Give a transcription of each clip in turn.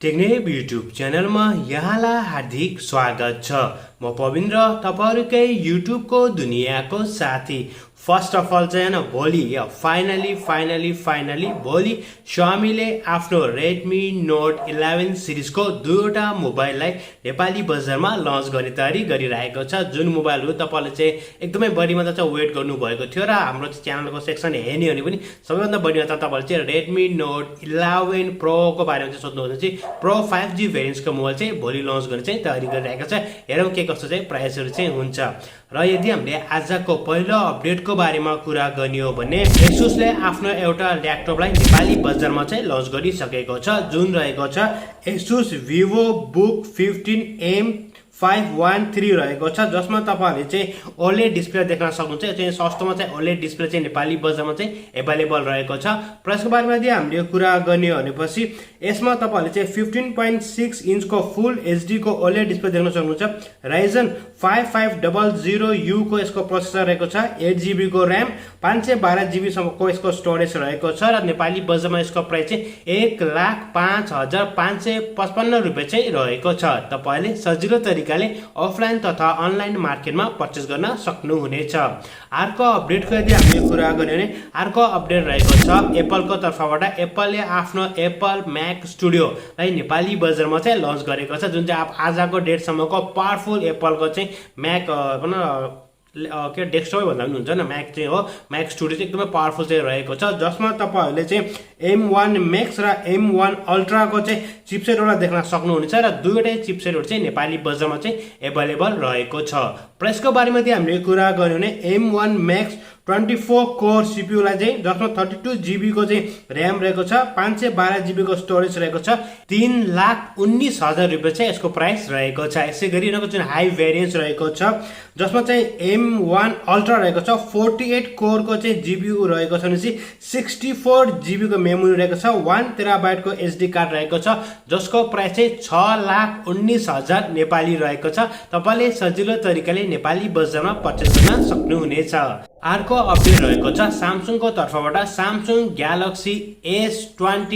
टेक्नेब YouTube च्यानलमा यहाँलाई हार्दिक स्वागत छ। म पविन्द्र, तपाईहरुकै युट्युबको दुनियाँको साथी। फर्स्ट अफ अल चाहिँ भोलि फाइनली भोलि Xiaomi आफ्नो Redmi Note 11 सिरिजको दुईवटा मोबाइललाई नेपाली बजारमा लन्च गर्ने तयारी गरिरहेको छ। जुन मोबाइलहरु तपाईले चाहिँ एकदमै बढी मात्रा चाहिँ वेट गर्नु भएको थियो र हाम्रो च्यानलको सेक्सन हेर्ने हो भने सबैभन्दा बढी मात्रा तपाईले चाहिँ Redmi Note 11 Pro को बारेमा चाहिँ सोध्नुहुन्छ चाहिँ Pro 5G भेरिएन्टको मोबाइल चाहिँ भोलि लन्च गर्ने चाहिँ तयारी गरिरहेको छ। हेरौं के कस्तो चाहिँ प्राइसहरु चाहिँ हुन्छ। र यदि हामीले आजको पहिलो अपडेटको बारेमा कुरा गर्ने हो भने Asus ले आफ्नो एउटा ल्यापटपलाई नेपाली बजारमा चाहिँ लन्च गरिसकेको छ, जुन रहेको छ Asus VivoBook 15M513 रहेको छ, जसमा तपाईहरुले चाहिँ OLED डिस्प्ले देख्न सक्नुहुन्छ। यो चाहिँ सस्तोमा चाहिँ OLED डिस्प्ले चाहिँ नेपाली बजारमा चाहिँ अवेलेबल रहेको छ। प्राइसको बारेमा यदि हामीले कुरा गर्ने हो भनेपछि यसमा तपाईहरुले चाहिँ 15.6 इन्चको फुल एचडी को OLED डिस्प्ले देख्न सक्नुहुन्छ। Ryzen 5500U को यसको प्रोसेसर रहेको छ, 8GB को RAM, 512GB सम्मको यसको स्टोरेज रहेको छ र नेपाली बजारमा यसको प्राइस चाहिँ 1,05,555 रुपैयाँ चाहिँ रहेको छ। तपाईले सजिलो तरिकाले अफलाइन तथा अनलाइन मार्केटमा परचेज गर्न सक्नुहुनेछ। अर्को अपडेटको यदि हामीले कुरा गर्ने भने अर्को अपडेट रहेको छ एप्पलको तर्फबाट। एप्पलले आफ्नो एप्पल म्याक स्टुडियोलाई नेपाली बजारमा चाहिँ लन्च गरेको छ, जुन चाहिँ आजको डेटसम्मको पावरफुल एप्पलको चाहिँ म्याक के डेस्कटप भन्दा पनि हुन्छ न, म्याक चाहिँ हो। म्याक स्टुडियो चाहिँ एकदमै पावरफुल चाहिँ रहेको छ, जसमा तपाईहरुले चाहिँ M1 Max र M1 Ultra को चाहिँ चिपसेटहरु देख्न सक्नुहुनेछ र दुईवटै चिपसेटहरु चाहिँ नेपाली बजारमा चाहिँ अवेलेबल रहेको छ। प्राइसको बारेमा यदि हामीले कुरा गर्यो भने M1 Max 24 कोर CPU लाई चाहिँ जसमा 32GB को चाहिँ RAM रहेको छ, 512GB को स्टोरेज रहेको छ, 3,19,000 रुपैयाँ चाहिँ यसको प्राइस रहेको छ। यसैगरी यिनको चाहिँ हाई भेरिएन्स रहेको छ, जसमा चाहिँ M1 Ultra रहेको छ, 48 कोर को चाहिँ GPU रहेको छ, 64GB को मेमोरी रहेको छ, 1TB को SD कार्ड रहेको छ, जसको प्राइस चाहिँ 6,19,000 नेपाली रहेको छ। तपाईले सजिलो तरिकाले नेपाली बजारमा परचेज गर्न सक्नुहुनेछ। अर्को अपडेट रहेको छ Samsungको तर्फबाट। Samsung Galaxy S20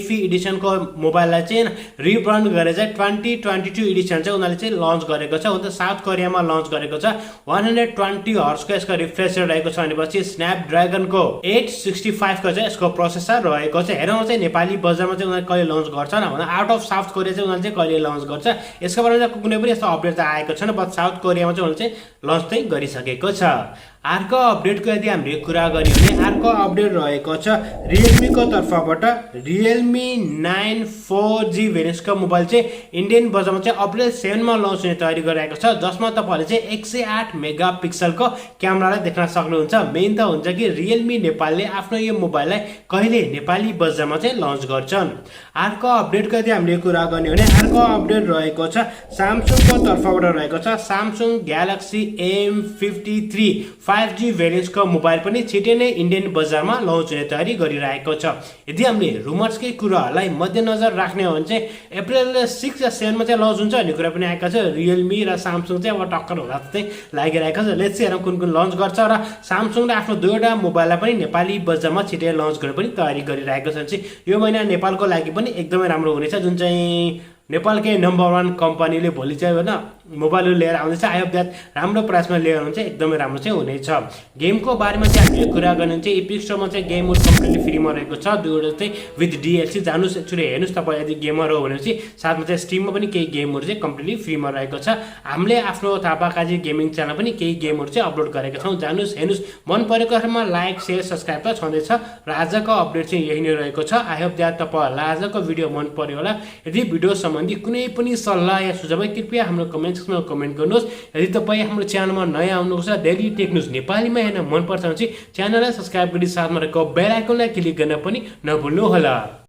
FE एडिसनको मोबाइललाई चाहिँ रिब्रान्ड गरेर चाहिँ 2022 एडिसन चाहिँ उनीहरुले चाहिँ लन्च गरेको छ। उता साउथ कोरियामा लन्च गरेको छ। 120 हर्ट्ज को यसको रिफ्रेश रेट रहेको छ, भनेपछि स्न्यापड्र्यागनको 865 को चाहिँ यसको प्रोसेसर रहेको छ। हेरौं चाहिँ नेपाली बजारमा चाहिँ उनीहरुले कहिले लन्च गर्छ न भन्दा आउट अफ साउथ कोरिया चाहिँ उनीहरुले चाहिँ कहिले लन्च गर्छ यसको बारेमा चाहिँ कुनै पनि यस्तो अपडेट चाहिँ आएको छैन, बट साउथ कोरियामा चाहिँ उनीहरुले चाहिँ लन्च चाहिँ गरिसकेको छ। अर्को अपडेटको यदि हामीले कुरा गर्ने भने अर्को अपडेट रहेको छ Realme को तर्फबाट। Realme 9 4G भेरिएन्टको मोबाइल चाहिँ इन्डियन बजारमा चाहिँ अप्रिल 7 मा लन्च हुने तयारी गरिरहेको छ, जसमा तपाईहरुले चाहिँ 108 मेगापिक्सलको क्यामेरालाई देख्न सक्नुहुन्छ। मेन त हुन्छ कि Realme नेपालले आफ्नो यो मोबाइललाई कहिले नेपाली बजारमा चाहिँ लन्च गर्छन्। अर्को अपडेटको यदि हामीले कुरा गर्ने भने अर्को अपडेट रहेको छ Samsungको तर्फबाट रहेको छ। Samsung Galaxy M53 5G भेरिएन्टको mobile पनि छिटै नै इन्डियन बजारमा लन्च हुने तयारी गरिरहेको छ। यदि हामीले रुमर्सकै कुराहरूलाई मध्यनजर राख्ने हो भने चाहिँ अप्रिल 6 या 7 मा चाहिँ लन्च हुन्छ भन्ने कुरा पनि आएको छ। Realme र Samsung चाहिँ अब टक्कर होला जस्तै लागिरहेको छ। लेट्स सी हेरौं कुन कुन लन्च गर्छ र Samsungले आफ्नो दुईवटा मोबाइललाई पनि नेपाली बजारमा छिटै लन्च गर्ने पनि तयारी गरिरहेको छ। यो महिना नेपालको लागि पनि एकदमै राम्रो हुनेछ, जुन चाहिँ नेपालकै नम्बर 1 कम्पनीले भोलि चाहिँ हैन मोबाइलहरु लिएर आउँदैछ। आई होप दैट राम्रो प्राइसमा लिएर आउनु चाहिँ एकदमै राम्रो चाहिँ हुनेछ। गेमको बारेमा चाहिँ हामीले कुरा गर्ने चाहिँ एपिक स्टोरमा चाहिँ गेम मोड कम्प्लिटली फ्रीमा रहेको छ, दुईवटा चाहिँ विथ DLC। जानुस् एक्चुअली हेर्नुस् तपाई यदि गेमर हो भनेपछि साथमा चाहिँ स्टिममा पनि केही गेमहरु चाहिँ कम्प्लिटली फ्रीमा रहेको छ। हामीले आफ्नो थापाकाजी गेमिङ च्यानल पनि केही गेमहरु चाहिँ अपलोड गरेका छौं। जानुस् हेर्नुस्, मन परेको खरमा लाइक शेयर सब्स्क्राइब त छँदैछ र आजको अपडेट चाहिँ यही नै रहेको छ। आई होप दैट तपाईहरुलाई आजको भिडियो मन पर्यो होला। यदि भिडियो सम्बन्धी कुनै पनि सल्लाह या सुझाव कृपया हाम्रो कमेन्ट सेक्सनमा कमेन्ट गर्नुहोस्। यदि तपाई हाम्रो च्यानलमा नयाँ आउनुहुन्छ, डेली टेक न्यूज नेपालीमा हेर्न मन पर्छ भने चाहिँ च्यानललाई सब्स्क्राइब गरी साथमा रहेको बेल आइकनलाई क्लिक गर्न पनि नभुल्नु होला।